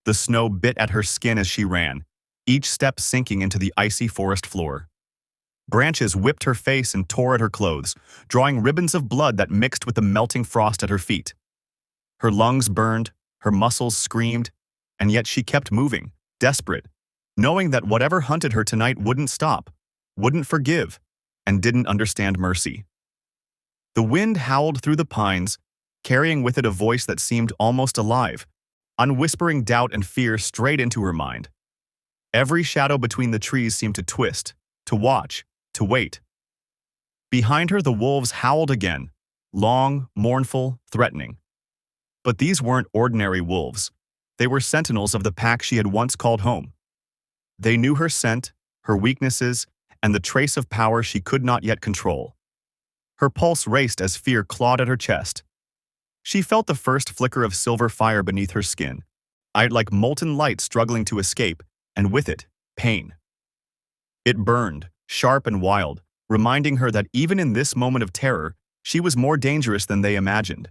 The snow bit at her skin as she ran, each step sinking into the icy forest floor. Branches whipped her face and tore at her clothes, drawing ribbons of blood that mixed with the melting frost at her feet. Her lungs burned, her muscles screamed, and yet she kept moving, desperate, knowing that whatever hunted her tonight wouldn't stop, wouldn't forgive, and didn't understand mercy. The wind howled through the pines, carrying with it a voice that seemed almost alive, unwhispering doubt and fear straight into her mind. Every shadow between the trees seemed to twist, to watch, to wait. Behind her, the wolves howled again, long, mournful, threatening. But these weren't ordinary wolves. They were sentinels of the pack she had once called home. They knew her scent, her weaknesses, and the trace of power she could not yet control. Her pulse raced as fear clawed at her chest. She felt the first flicker of silver fire beneath her skin, eyed like molten light struggling to escape, and with it, pain. It burned, sharp and wild, reminding her that even in this moment of terror, she was more dangerous than they imagined,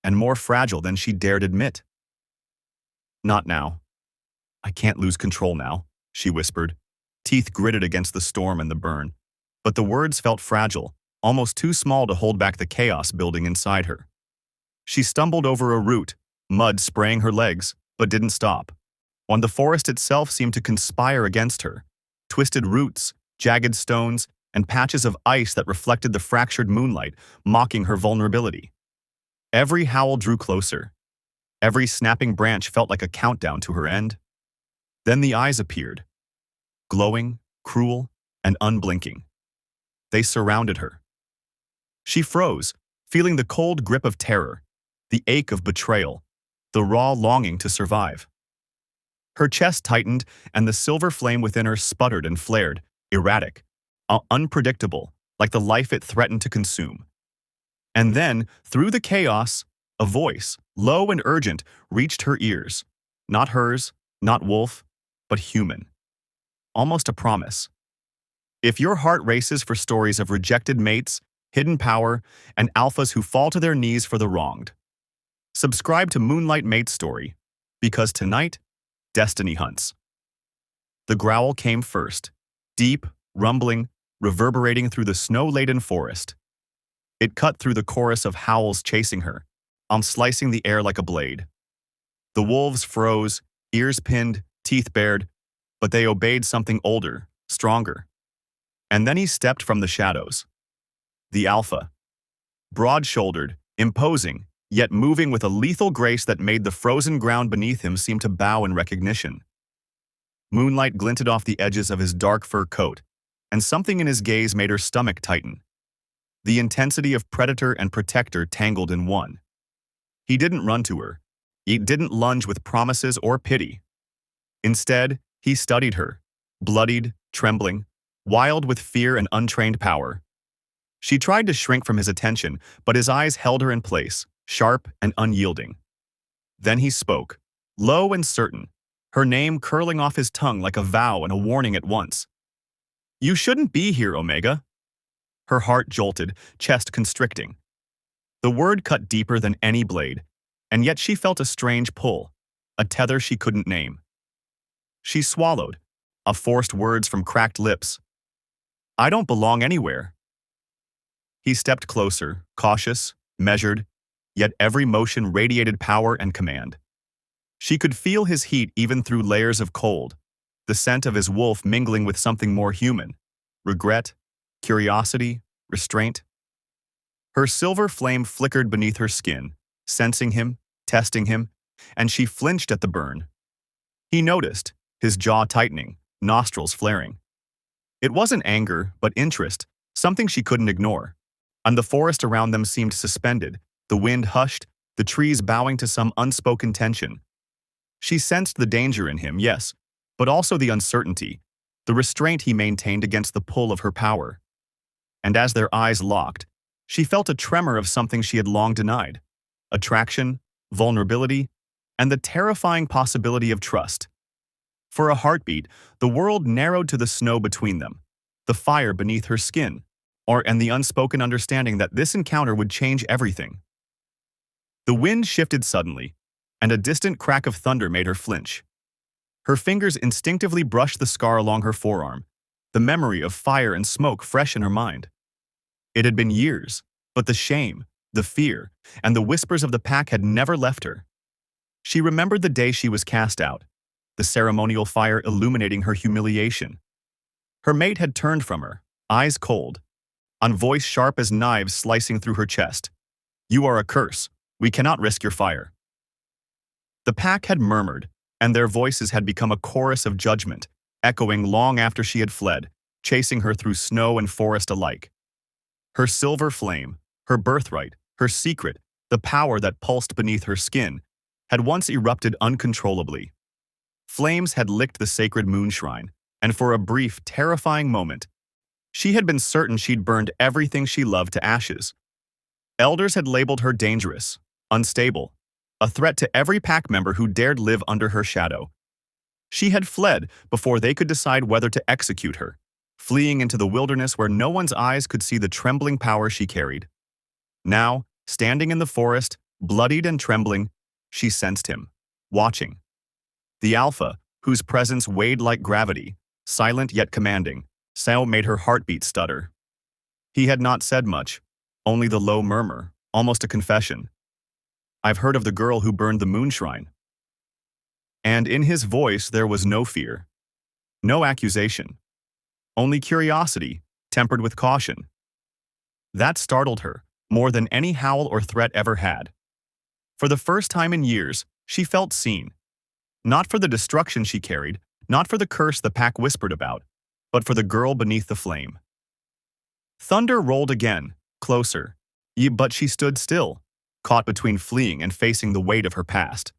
and more fragile than she dared admit. "Not now. I can't lose control now," she whispered, teeth gritted against the storm and the burn. But the words felt fragile, almost too small to hold back the chaos building inside her. She stumbled over a root, mud spraying her legs, but didn't stop. When the forest itself seemed to conspire against her, twisted roots, jagged stones, and patches of ice that reflected the fractured moonlight, mocking her vulnerability. Every howl drew closer. Every snapping branch felt like a countdown to her end. Then the eyes appeared, glowing, cruel, and unblinking. They surrounded her. She froze, feeling the cold grip of terror, the ache of betrayal, the raw longing to survive. Her chest tightened, and the silver flame within her sputtered and flared, erratic, unpredictable, like the life it threatened to consume. And then, through the chaos, a voice, low and urgent, reached her ears. Not hers, not wolf, but human. Almost a promise. If your heart races for stories of rejected mates, hidden power, and alphas who fall to their knees for the wronged, subscribe to Moonlight Mate's Story, because tonight, destiny hunts. The growl came first, deep, rumbling, reverberating through the snow-laden forest. It cut through the chorus of howls chasing her, slicing the air like a blade. The wolves froze, ears pinned, teeth bared, but they obeyed something older, stronger. And then he stepped from the shadows. The alpha. Broad-shouldered, imposing, yet moving with a lethal grace that made the frozen ground beneath him seem to bow in recognition. Moonlight glinted off the edges of his dark fur coat, and something in his gaze made her stomach tighten. The intensity of predator and protector tangled in one. He didn't run to her. He didn't lunge with promises or pity. Instead, he studied her, bloodied, trembling, wild with fear and untrained power. She tried to shrink from his attention, but his eyes held her in place, sharp and unyielding. Then he spoke, low and certain, her name curling off his tongue like a vow and a warning at once. "You shouldn't be here, Omega." Her heart jolted, chest constricting. The word cut deeper than any blade, and yet she felt a strange pull, a tether she couldn't name. She swallowed, forced words from cracked lips. "I don't belong anywhere." He stepped closer, cautious, measured, yet every motion radiated power and command. She could feel his heat even through layers of cold, the scent of his wolf mingling with something more human, regret, curiosity, restraint. Her silver flame flickered beneath her skin, sensing him, testing him, and she flinched at the burn. He noticed, his jaw tightening, nostrils flaring. It wasn't anger, but interest, something she couldn't ignore. And the forest around them seemed suspended, the wind hushed, the trees bowing to some unspoken tension. She sensed the danger in him, yes, but also the uncertainty, the restraint he maintained against the pull of her power. And as their eyes locked, she felt a tremor of something she had long denied: attraction, vulnerability, and the terrifying possibility of trust. For a heartbeat, the world narrowed to the snow between them, the fire beneath her skin, and the unspoken understanding that this encounter would change everything. The wind shifted suddenly, and a distant crack of thunder made her flinch. Her fingers instinctively brushed the scar along her forearm, the memory of fire and smoke fresh in her mind. It had been years, but the shame, the fear, and the whispers of the pack had never left her. She remembered the day she was cast out, the ceremonial fire illuminating her humiliation. Her mate had turned from her, eyes cold, a voice sharp as knives slicing through her chest. "You are a curse. We cannot risk your fire." The pack had murmured, and their voices had become a chorus of judgment, echoing long after she had fled, chasing her through snow and forest alike. Her silver flame, her birthright, her secret, the power that pulsed beneath her skin, had once erupted uncontrollably. Flames had licked the sacred moon shrine, and for a brief, terrifying moment, she had been certain she'd burned everything she loved to ashes. Elders had labeled her dangerous, unstable, a threat to every pack member who dared live under her shadow. She had fled before they could decide whether to execute her, fleeing into the wilderness where no one's eyes could see the trembling power she carried. Now, standing in the forest, bloodied and trembling, she sensed him, watching. The Alpha, whose presence weighed like gravity, silent yet commanding, sound made her heartbeat stutter. He had not said much, only the low murmur, almost a confession. "I've heard of the girl who burned the moon shrine." And in his voice there was no fear, no accusation, only curiosity, tempered with caution. That startled her, more than any howl or threat ever had. For the first time in years, she felt seen. Not for the destruction she carried, not for the curse the pack whispered about, but for the girl beneath the flame. Thunder rolled again, closer, but she stood still, caught between fleeing and facing the weight of her past.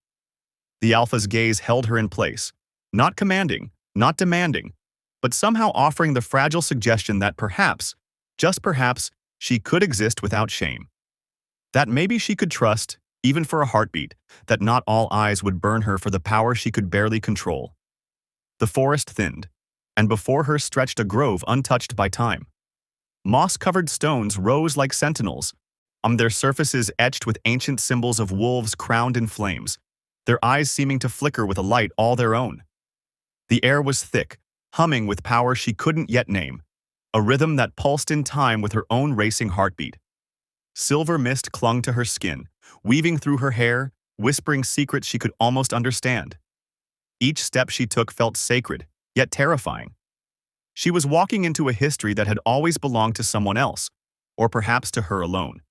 The Alpha's gaze held her in place, not commanding, not demanding, but somehow offering the fragile suggestion that perhaps, just perhaps, she could exist without shame. That maybe she could trust, even for a heartbeat, that not all eyes would burn her for the power she could barely control. The forest thinned, and before her stretched a grove untouched by time. Moss-covered stones rose like sentinels, their surfaces etched with ancient symbols of wolves crowned in flames, their eyes seeming to flicker with a light all their own. The air was thick, humming with power she couldn't yet name, a rhythm that pulsed in time with her own racing heartbeat. Silver mist clung to her skin, weaving through her hair, whispering secrets she could almost understand. Each step she took felt sacred, yet terrifying. She was walking into a history that had always belonged to someone else, or perhaps to her alone.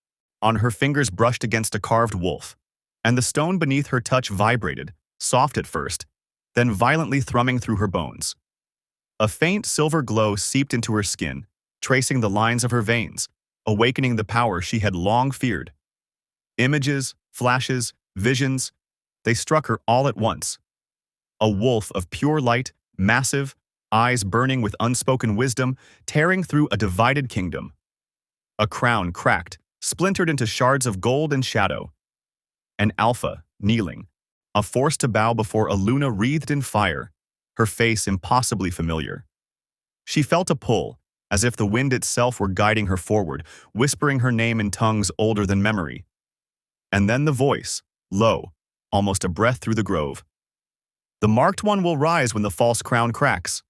On her fingers brushed against a carved wolf, and the stone beneath her touch vibrated, soft at first, then violently thrumming through her bones. A faint silver glow seeped into her skin, tracing the lines of her veins, awakening the power she had long feared. Images, flashes, visions, they struck her all at once. A wolf of pure light, massive, eyes burning with unspoken wisdom, tearing through a divided kingdom. A crown cracked, splintered into shards of gold and shadow. An Alpha, kneeling, a force to bow before a Luna wreathed in fire, her face impossibly familiar. She felt a pull, as if the wind itself were guiding her forward, whispering her name in tongues older than memory. And then the voice, low, almost a breath through the grove. "The marked one will rise when the false crown cracks."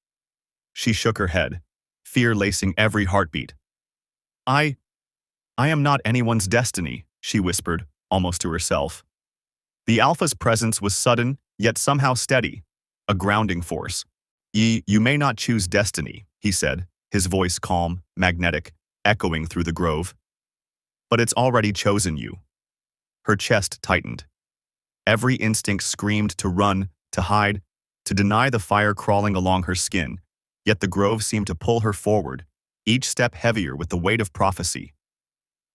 She shook her head, fear lacing every heartbeat. I am not anyone's destiny," she whispered, almost to herself. The Alpha's presence was sudden, yet somehow steady, a grounding force. You may not choose destiny," he said, his voice calm, magnetic, echoing through the grove. "But it's already chosen you." Her chest tightened. Every instinct screamed to run, to hide, to deny the fire crawling along her skin, yet the grove seemed to pull her forward, each step heavier with the weight of prophecy.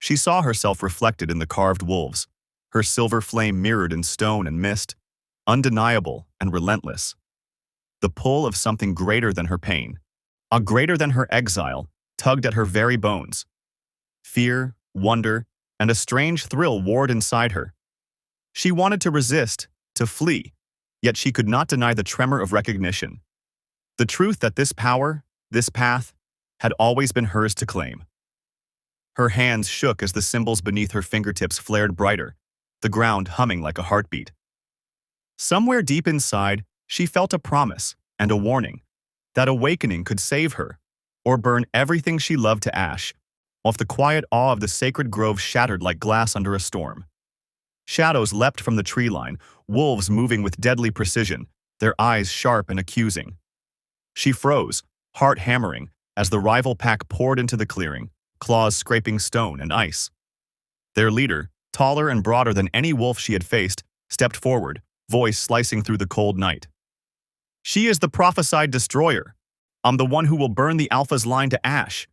She saw herself reflected in the carved wolves, her silver flame mirrored in stone and mist, undeniable and relentless. The pull of something greater than her pain, greater than her exile, tugged at her very bones. Fear, wonder, and a strange thrill warred inside her. She wanted to resist, to flee, yet she could not deny the tremor of recognition. The truth that this power, this path, had always been hers to claim. Her hands shook as the symbols beneath her fingertips flared brighter, the ground humming like a heartbeat. Somewhere deep inside, she felt a promise and a warning that awakening could save her or burn everything she loved to ash, while the quiet awe of the sacred grove shattered like glass under a storm. Shadows leapt from the tree line, wolves moving with deadly precision, their eyes sharp and accusing. She froze, heart hammering, as the rival pack poured into the clearing, claws scraping stone and ice. Their leader, taller and broader than any wolf she had faced, stepped forward, voice slicing through the cold night. "She is the prophesied destroyer. I'm the one who will burn the Alpha's line to ash."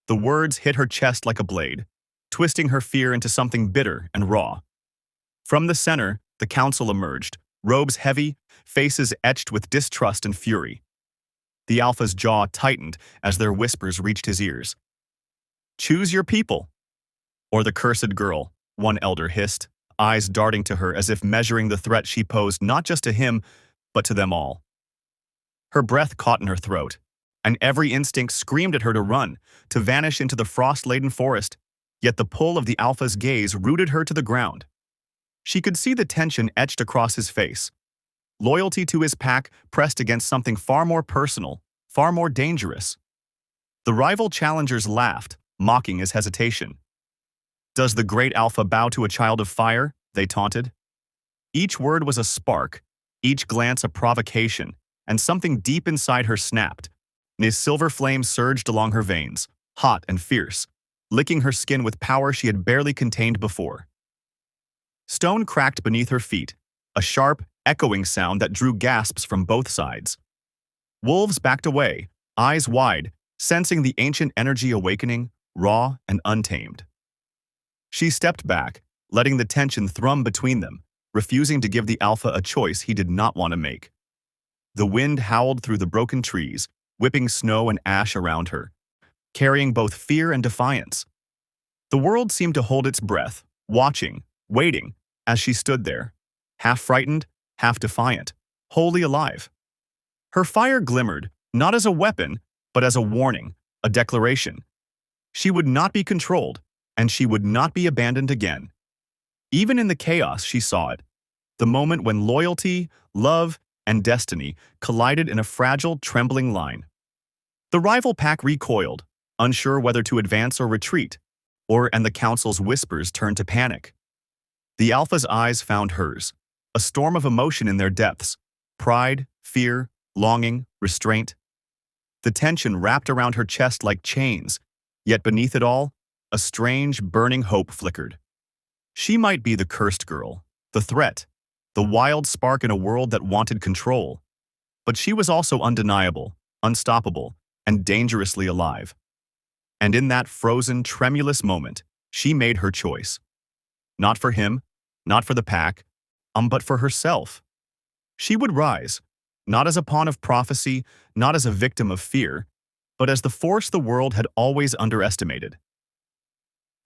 The words hit her chest like a blade, twisting her fear into something bitter and raw. From the center, the council emerged, robes heavy, faces etched with distrust and fury. The Alpha's jaw tightened as their whispers reached his ears. "Choose your people." "Or the cursed girl," one elder hissed, eyes darting to her as if measuring the threat she posed not just to him, but to them all. Her breath caught in her throat, and every instinct screamed at her to run, to vanish into the frost-laden forest, yet the pull of the Alpha's gaze rooted her to the ground. She could see the tension etched across his face. Loyalty to his pack pressed against something far more personal, far more dangerous. The rival challengers laughed, mocking his hesitation. "Does the great Alpha bow to a child of fire?" they taunted. Each word was a spark, each glance a provocation, and something deep inside her snapped. His silver flame surged along her veins, hot and fierce, licking her skin with power she had barely contained before. Stone cracked beneath her feet, a sharp, echoing sound that drew gasps from both sides. Wolves backed away, eyes wide, sensing the ancient energy awakening, raw and untamed. She stepped back, letting the tension thrum between them, refusing to give the Alpha a choice he did not want to make. The wind howled through the broken trees, whipping snow and ash around her, carrying both fear and defiance. The world seemed to hold its breath, watching, waiting, as she stood there, half frightened, half defiant, wholly alive. Her fire glimmered, not as a weapon, but as a warning, a declaration. She would not be controlled, and she would not be abandoned again. Even in the chaos, she saw it, the moment when loyalty, love, and destiny collided in a fragile, trembling line. The rival pack recoiled, unsure whether to advance or retreat, and the council's whispers turned to panic. The Alpha's eyes found hers, a storm of emotion in their depths, pride, fear, longing, restraint. The tension wrapped around her chest like chains, yet beneath it all, a strange, burning hope flickered. She might be the cursed girl, the threat, the wild spark in a world that wanted control. But she was also undeniable, unstoppable, and dangerously alive. And in that frozen, tremulous moment, she made her choice. Not for him, not for the pack, but for herself. She would rise, not as a pawn of prophecy, not as a victim of fear, but as the force the world had always underestimated.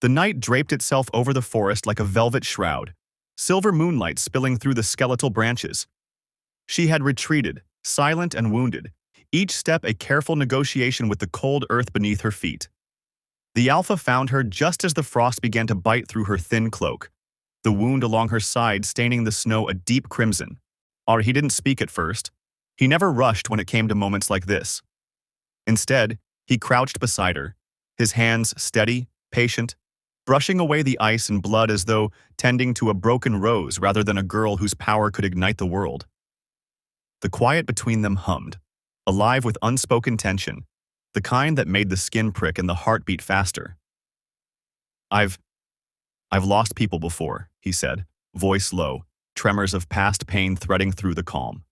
The night draped itself over the forest like a velvet shroud, silver moonlight spilling through the skeletal branches. She had retreated, silent and wounded, each step a careful negotiation with the cold earth beneath her feet. The Alpha found her just as the frost began to bite through her thin cloak, the wound along her side staining the snow a deep crimson. He didn't speak at first. He never rushed when it came to moments like this. Instead, he crouched beside her, his hands steady, patient, brushing away the ice and blood as though tending to a broken rose rather than a girl whose power could ignite the world. The quiet between them hummed, alive with unspoken tension, the kind that made the skin prick and the heart beat faster. I've lost people before," he said, voice low, tremors of past pain threading through the calm.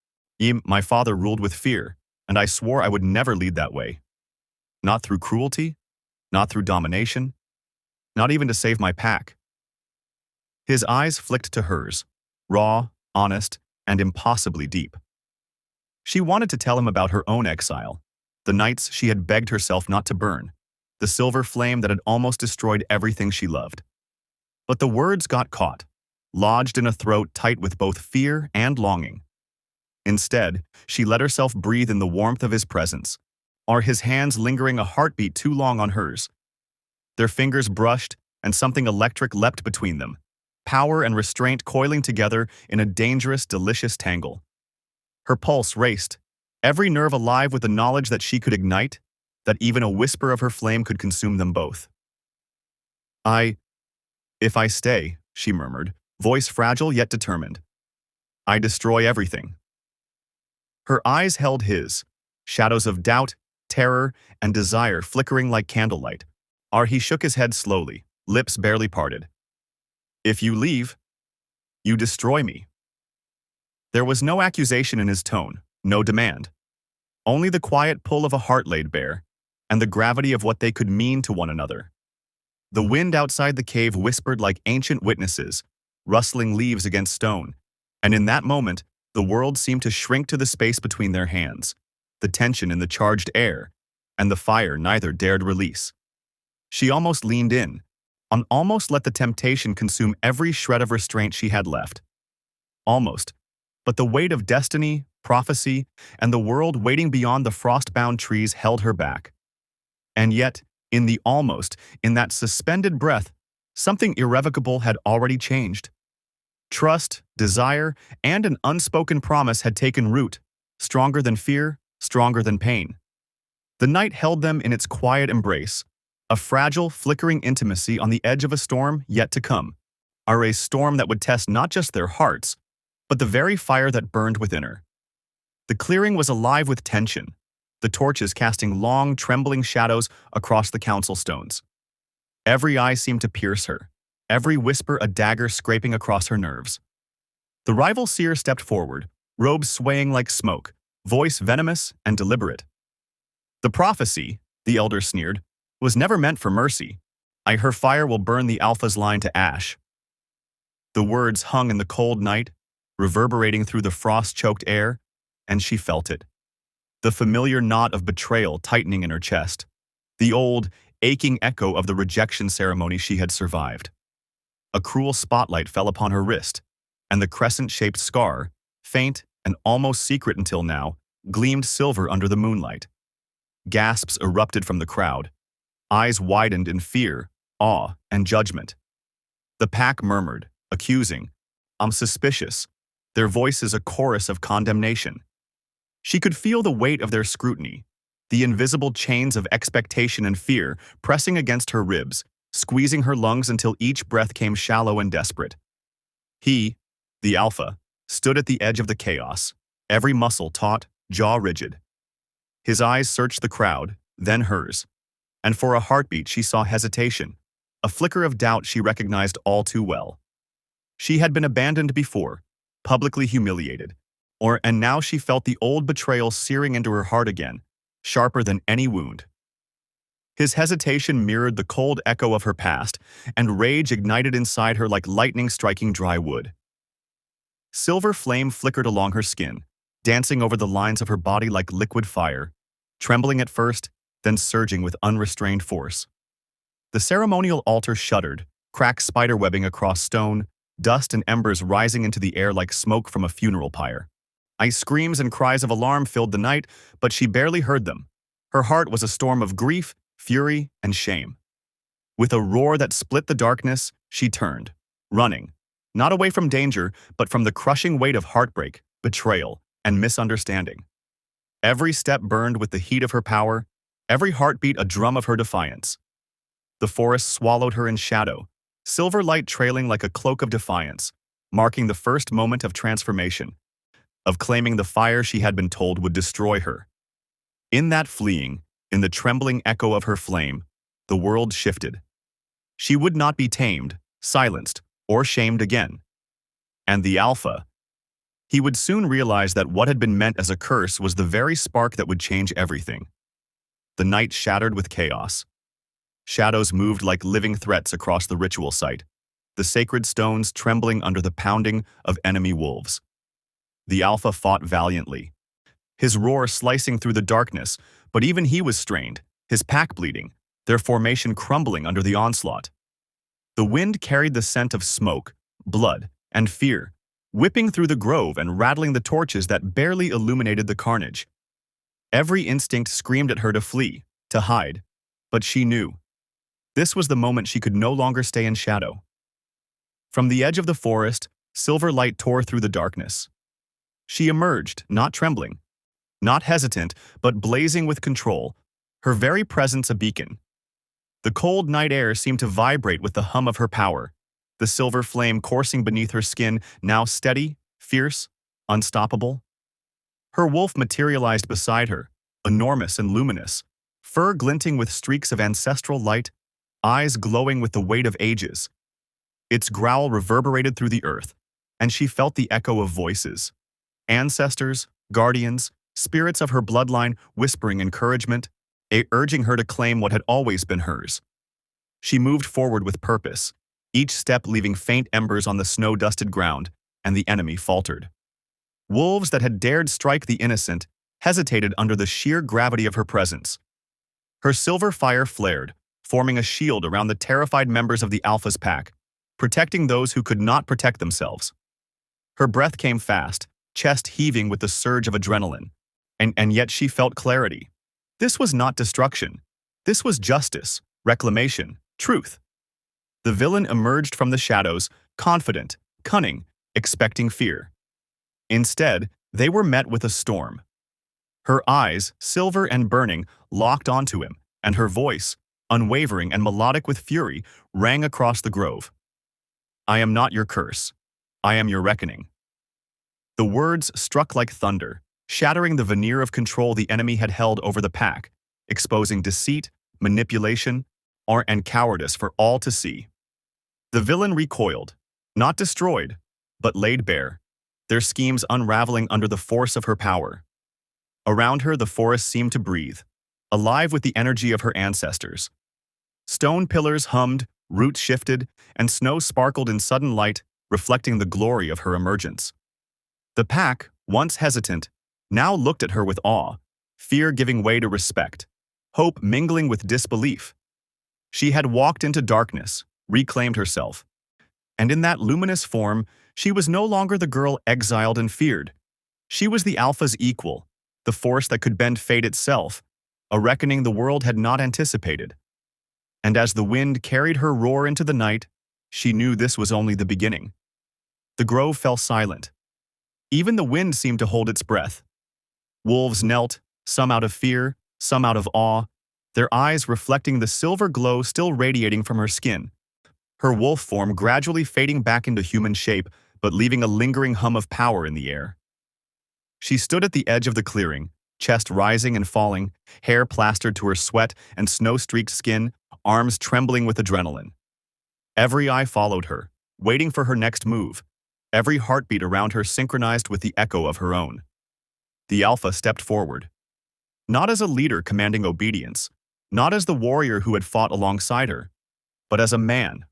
"My father ruled with fear, and I swore I would never lead that way. Not through cruelty, not through domination, not even to save my pack." His eyes flicked to hers, raw, honest, and impossibly deep. She wanted to tell him about her own exile, the nights she had begged herself not to burn, the silver flame that had almost destroyed everything she loved. But the words got caught, lodged in a throat tight with both fear and longing. Instead, she let herself breathe in the warmth of his presence, his hands lingering a heartbeat too long on hers. Their fingers brushed, and something electric leapt between them, power and restraint coiling together in a dangerous, delicious tangle. Her pulse raced, every nerve alive with the knowledge that she could ignite, that even a whisper of her flame could consume them both. If I stay, she murmured, voice fragile yet determined. I destroy everything. Her eyes held his, shadows of doubt, terror, and desire flickering like candlelight. He shook his head slowly, lips barely parted. If you leave, you destroy me. There was no accusation in his tone, no demand. Only the quiet pull of a heart laid bare, and the gravity of what they could mean to one another. The wind outside the cave whispered like ancient witnesses, rustling leaves against stone, and in that moment, the world seemed to shrink to the space between their hands, the tension in the charged air, and the fire neither dared release. She almost leaned in, almost let the temptation consume every shred of restraint she had left. Almost, but the weight of destiny, prophecy, and the world waiting beyond the frost-bound trees held her back. And yet, in the almost, in that suspended breath, something irrevocable had already changed. Trust, desire, and an unspoken promise had taken root, stronger than fear, stronger than pain. The night held them in its quiet embrace, a fragile, flickering intimacy on the edge of a storm yet to come, a storm that would test not just their hearts, but the very fire that burned within her. The clearing was alive with tension, the torches casting long, trembling shadows across the council stones. Every eye seemed to pierce her, every whisper a dagger scraping across her nerves. The rival seer stepped forward, robes swaying like smoke, voice venomous and deliberate. The prophecy, the elder sneered, was never meant for mercy. Her fire will burn the Alpha's line to ash. The words hung in the cold night, reverberating through the frost-choked air, and she felt it. The familiar knot of betrayal tightening in her chest, the old, aching echo of the rejection ceremony she had survived. A cruel spotlight fell upon her wrist, and the crescent-shaped scar, faint and almost secret until now, gleamed silver under the moonlight. Gasps erupted from the crowd. Eyes widened in fear, awe, and judgment. The pack murmured, accusing, I'm suspicious, their voices a chorus of condemnation. She could feel the weight of their scrutiny, the invisible chains of expectation and fear pressing against her ribs, squeezing her lungs until each breath came shallow and desperate. He, the Alpha, stood at the edge of the chaos, every muscle taut, jaw rigid. His eyes searched the crowd, then hers, and for a heartbeat she saw hesitation, a flicker of doubt she recognized all too well. She had been abandoned before, publicly humiliated, and now she felt the old betrayal searing into her heart again, sharper than any wound. His hesitation mirrored the cold echo of her past, and rage ignited inside her like lightning striking dry wood. Silver flame flickered along her skin, dancing over the lines of her body like liquid fire, trembling at first, then surging with unrestrained force. The ceremonial altar shuddered, cracked spiderwebbing across stone, dust and embers rising into the air like smoke from a funeral pyre. Ice screams and cries of alarm filled the night, but she barely heard them. Her heart was a storm of grief, fury, and shame. With a roar that split the darkness, she turned, running, not away from danger, but from the crushing weight of heartbreak, betrayal, and misunderstanding. Every step burned with the heat of her power, every heartbeat a drum of her defiance. The forest swallowed her in shadow, silver light trailing like a cloak of defiance, marking the first moment of transformation, of claiming the fire she had been told would destroy her. In that fleeing, in the trembling echo of her flame, the world shifted. She would not be tamed, silenced, or shamed again. And the Alpha, he would soon realize that what had been meant as a curse was the very spark that would change everything. The night shattered with chaos. Shadows moved like living threats across the ritual site, the sacred stones trembling under the pounding of enemy wolves. The Alpha fought valiantly, his roar slicing through the darkness, but even he was strained, his pack bleeding, their formation crumbling under the onslaught. The wind carried the scent of smoke, blood, and fear, whipping through the grove and rattling the torches that barely illuminated the carnage. Every instinct screamed at her to flee, to hide, but she knew. This was the moment she could no longer stay in shadow. From the edge of the forest, silver light tore through the darkness. She emerged, not trembling, not hesitant, but blazing with control, her very presence a beacon. The cold night air seemed to vibrate with the hum of her power, the silver flame coursing beneath her skin, now steady, fierce, unstoppable. Her wolf materialized beside her, enormous and luminous, fur glinting with streaks of ancestral light, eyes glowing with the weight of ages. Its growl reverberated through the earth, and she felt the echo of voices. Ancestors, guardians, spirits of her bloodline whispering encouragement, urging her to claim what had always been hers. She moved forward with purpose, each step leaving faint embers on the snow-dusted ground, and the enemy faltered. Wolves that had dared strike the innocent hesitated under the sheer gravity of her presence. Her silver fire flared, forming a shield around the terrified members of the Alpha's pack, protecting those who could not protect themselves. Her breath came fast, chest heaving with the surge of adrenaline, and yet she felt clarity. This was not destruction. This was justice, reclamation, truth. The villain emerged from the shadows, confident, cunning, expecting fear. Instead, they were met with a storm. Her eyes, silver and burning, locked onto him, and her voice, unwavering and melodic with fury, rang across the grove. "I am not your curse. I am your reckoning." The words struck like thunder, shattering the veneer of control the enemy had held over the pack, exposing deceit, manipulation, and cowardice for all to see. The villain recoiled, not destroyed, but laid bare, their schemes unraveling under the force of her power. Around her, the forest seemed to breathe, alive with the energy of her ancestors. Stone pillars hummed, roots shifted, and snow sparkled in sudden light, reflecting the glory of her emergence. The pack, once hesitant, now looked at her with awe, fear giving way to respect, hope mingling with disbelief. She had walked into darkness, reclaimed herself, and in that luminous form, she was no longer the girl exiled and feared. She was the Alpha's equal, the force that could bend fate itself, a reckoning the world had not anticipated. And as the wind carried her roar into the night, she knew this was only the beginning. The grove fell silent. Even the wind seemed to hold its breath. Wolves knelt, some out of fear, some out of awe, their eyes reflecting the silver glow still radiating from her skin. Her wolf form gradually fading back into human shape, but leaving a lingering hum of power in the air. She stood at the edge of the clearing, chest rising and falling, hair plastered to her sweat and snow-streaked skin, arms trembling with adrenaline. Every eye followed her, waiting for her next move, every heartbeat around her synchronized with the echo of her own. The Alpha stepped forward. Not as a leader commanding obedience, not as the warrior who had fought alongside her, but as a man,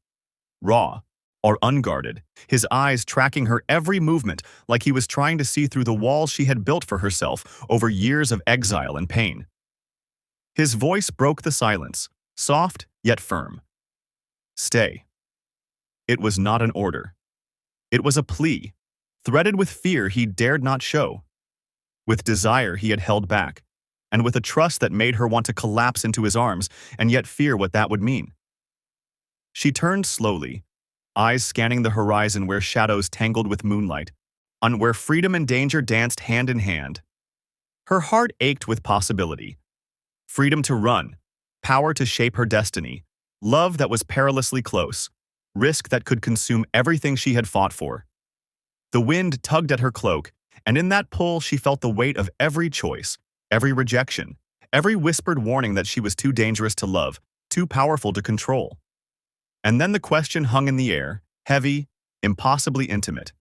raw or unguarded, his eyes tracking her every movement like he was trying to see through the walls she had built for herself over years of exile and pain. His voice broke the silence, soft yet firm. "Stay." It was not an order. It was a plea, threaded with fear he dared not show, with desire he had held back, and with a trust that made her want to collapse into his arms and yet fear what that would mean. She turned slowly, eyes scanning the horizon where shadows tangled with moonlight, on where freedom and danger danced hand in hand. Her heart ached with possibility. Freedom to run, power to shape her destiny, love that was perilously close, risk that could consume everything she had fought for. The wind tugged at her cloak, and in that pull she felt the weight of every choice, every rejection, every whispered warning that she was too dangerous to love, too powerful to control. And then the question hung in the air, heavy, impossibly intimate.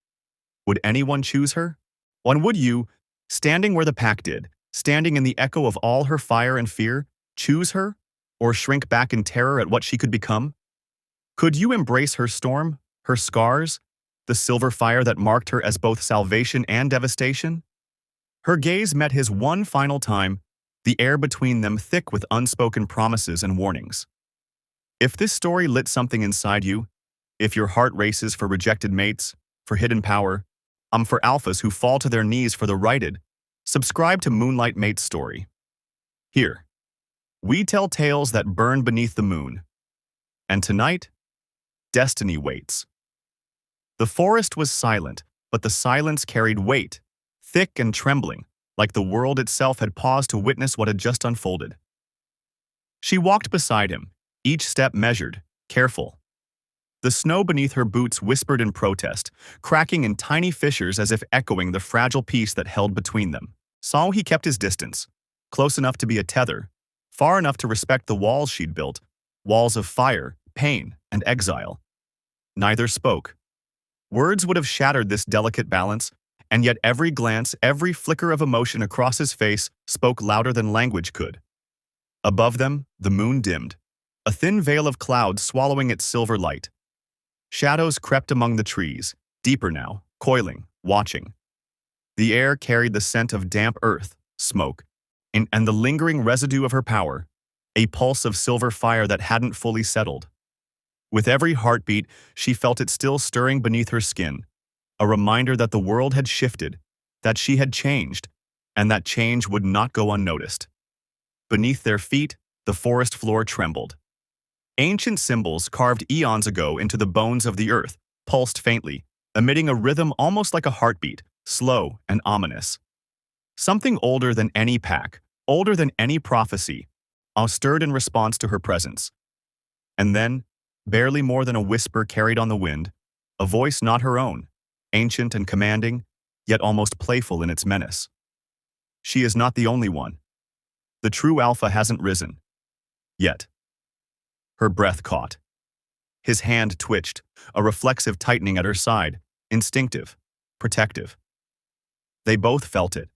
Would anyone choose her? When would you, standing where the pack did, standing in the echo of all her fire and fear, choose her, or shrink back in terror at what she could become? Could you embrace her storm, her scars, the silver fire that marked her as both salvation and devastation? Her gaze met his one final time, the air between them thick with unspoken promises and warnings. If this story lit something inside you, if your heart races for rejected mates, for hidden power, for alphas who fall to their knees for the righted, subscribe to Moonlight Mate's story. Here, we tell tales that burn beneath the moon. And tonight, destiny waits. The forest was silent, but the silence carried weight, thick and trembling, like the world itself had paused to witness what had just unfolded. She walked beside him, each step measured, careful. The snow beneath her boots whispered in protest, cracking in tiny fissures as if echoing the fragile peace that held between them. So he kept his distance, close enough to be a tether, far enough to respect the walls she'd built, walls of fire, pain, and exile. Neither spoke. Words would have shattered this delicate balance, and yet every glance, every flicker of emotion across his face spoke louder than language could. Above them, the moon dimmed, a thin veil of cloud swallowing its silver light. Shadows crept among the trees, deeper now, coiling, watching. The air carried the scent of damp earth, smoke, and the lingering residue of her power, a pulse of silver fire that hadn't fully settled. With every heartbeat, she felt it still stirring beneath her skin, a reminder that the world had shifted, that she had changed, and that change would not go unnoticed. Beneath their feet, the forest floor trembled. Ancient symbols carved eons ago into the bones of the earth pulsed faintly, emitting a rhythm almost like a heartbeat, slow and ominous. Something older than any pack, older than any prophecy, stirred in response to her presence. And then, barely more than a whisper carried on the wind, a voice not her own, ancient and commanding, yet almost playful in its menace. She is not the only one. The true Alpha hasn't risen. Yet. Her breath caught. His hand twitched, a reflexive tightening at her side, instinctive, protective. They both felt it.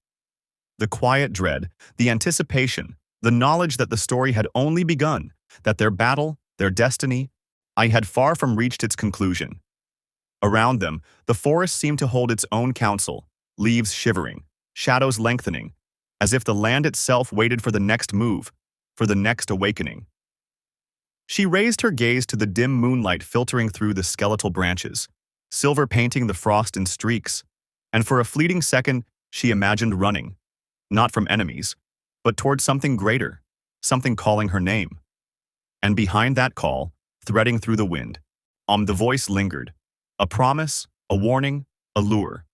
The quiet dread, the anticipation, the knowledge that the story had only begun, that their battle, their destiny, had far from reached its conclusion. Around them, the forest seemed to hold its own counsel, leaves shivering, shadows lengthening, as if the land itself waited for the next move, for the next awakening. She raised her gaze to the dim moonlight filtering through the skeletal branches, silver painting the frost in streaks, and for a fleeting second, she imagined running, not from enemies, but towards something greater, something calling her name. And behind that call, threading through the wind, the voice lingered, a promise, a warning, a lure.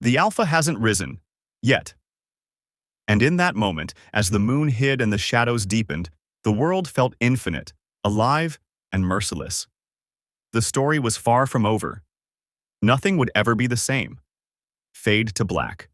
The Alpha hasn't risen, yet. And in that moment, as the moon hid and the shadows deepened, the world felt infinite, alive, and merciless. The story was far from over. Nothing would ever be the same. Fade to black.